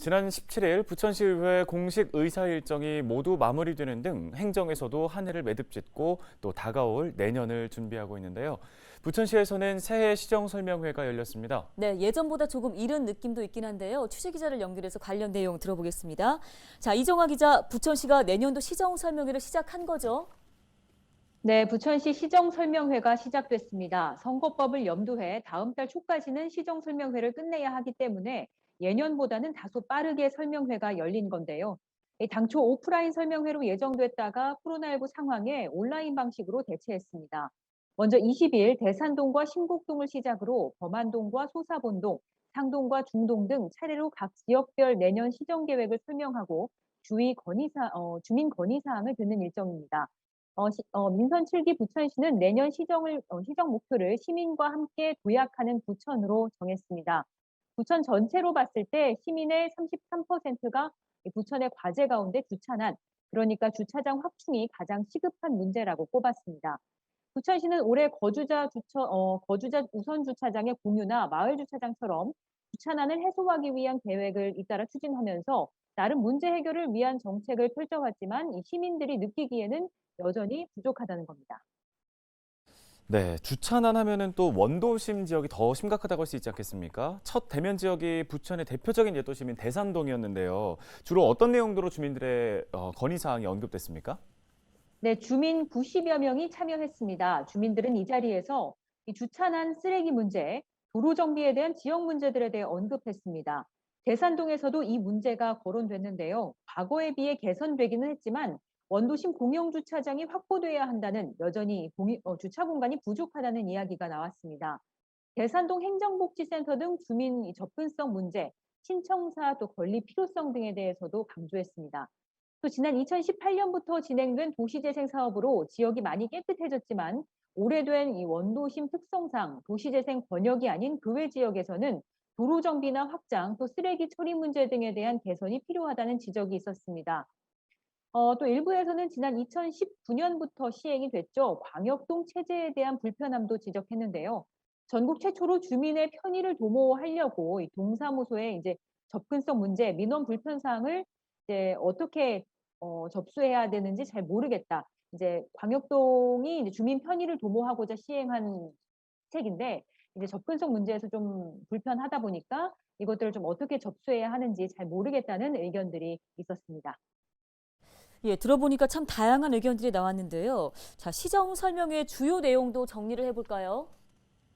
지난 17일 부천시의회 공식 의사 일정이 모두 마무리되는 등 행정에서도 한 해를 매듭짓고 또 다가올 내년을 준비하고 있는데요. 부천시에서는 새해 시정설명회가 열렸습니다. 네, 예전보다 조금 이른 느낌도 있긴 한데요. 취재 기자를 연결해서 관련 내용 들어보겠습니다. 자, 이정아 기자, 부천시가 내년도 시정설명회를 시작한 거죠? 네, 부천시 시정설명회가 시작됐습니다. 선거법을 염두해 다음 달 초까지는 시정설명회를 끝내야 하기 때문에 예년보다는 다소 빠르게 설명회가 열린 건데요. 당초 오프라인 설명회로 예정됐다가 코로나19 상황에 온라인 방식으로 대체했습니다. 먼저 20일 대산동과 신곡동을 시작으로 범안동과 소사본동, 상동과 중동 등 차례로 각 지역별 내년 시정 계획을 설명하고 주민 건의 사항을 듣는 일정입니다. 민선 7기 부천시는 내년 시정 목표를 시민과 함께 도약하는 부천으로 정했습니다. 부천 전체로 봤을 때 시민의 33%가 부천의 과제 가운데 주차난, 그러니까 주차장 확충이 가장 시급한 문제라고 꼽았습니다. 부천시는 올해 거주자 우선 주차장의 공유나 마을 주차장처럼 주차난을 해소하기 위한 계획을 잇따라 추진하면서 나름 문제 해결을 위한 정책을 펼쳐왔지만 이 시민들이 느끼기에는 여전히 부족하다는 겁니다. 네, 주차난 하면은 또 원도심 지역이 더 심각하다고 할 수 있지 않겠습니까? 첫 대면 지역이 부천의 대표적인 예도시민 대산동이었는데요. 주로 어떤 내용으로 주민들의 건의 사항이 언급됐습니까? 네, 주민 90여 명이 참여했습니다. 주민들은 이 자리에서 이 주차난 쓰레기 문제, 도로 정비에 대한 지역 문제들에 대해 언급했습니다. 대산동에서도 이 문제가 거론됐는데요. 과거에 비해 개선되기는 했지만 원도심 공영 주차장이 확보돼야 한다는 여전히 주차 공간이 부족하다는 이야기가 나왔습니다. 대산동 행정복지센터 등 주민 접근성 문제, 신청사 또 권리 필요성 등에 대해서도 강조했습니다. 또 지난 2018년부터 진행된 도시재생 사업으로 지역이 많이 깨끗해졌지만 오래된 이 원도심 특성상 도시재생 권역이 아닌 그 외 지역에서는 도로 정비나 확장, 또 쓰레기 처리 문제 등에 대한 개선이 필요하다는 지적이 있었습니다. 또 일부에서는 지난 2019년부터 시행이 됐죠. 광역동 체제에 대한 불편함도 지적했는데요. 전국 최초로 주민의 편의를 도모하려고 이 동사무소에 이제 접근성 문제, 민원 불편 사항을 이제 어떻게 접수해야 되는지 잘 모르겠다. 이제 광역동이 이제 주민 편의를 도모하고자 시행한 책인데 이제 접근성 문제에서 좀 불편하다 보니까 이것들을 좀 어떻게 접수해야 하는지 잘 모르겠다는 의견들이 있었습니다. 예, 들어보니까 참 다양한 의견들이 나왔는데요. 자, 시정설명회 주요 내용도 정리를 해볼까요?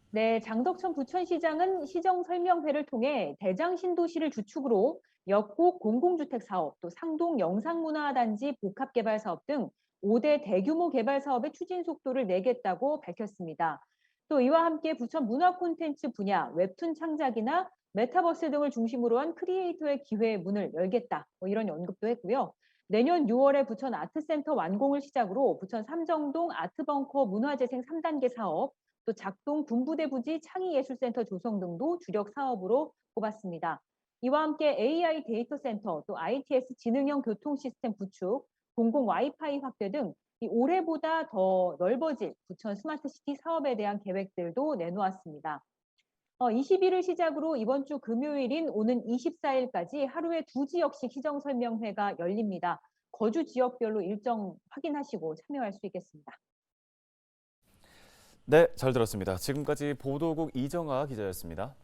네, 장덕천 부천시장은 시정설명회를 통해 대장 신도시를 주축으로 역곡 공공주택 사업, 또 상동 영상문화단지 복합개발 사업 등 5대 대규모 개발 사업의 추진 속도를 내겠다고 밝혔습니다. 또 이와 함께 부천 문화 콘텐츠 분야, 웹툰 창작이나 메타버스 등을 중심으로 한 크리에이터의 기회의 문을 열겠다. 이런 언급도 했고요. 내년 6월에 부천 아트센터 완공을 시작으로 부천 삼정동 아트벙커 문화재생 3단계 사업, 또 작동 군부대 부지 창의예술센터 조성 등도 주력 사업으로 꼽았습니다. 이와 함께 AI 데이터 센터, 또 ITS 지능형 교통 시스템 구축, 공공 와이파이 확대 등 이 올해보다 더 넓어질 부천 스마트시티 사업에 대한 계획들도 내놓았습니다. 20일을 시작으로 이번 주 금요일인 오는 24일까지 하루에 2지역씩 시정설명회가 열립니다. 거주 지역별로 일정 확인하시고 참여할 수 있겠습니다. 네, 잘 들었습니다. 지금까지 보도국 이정아 기자였습니다.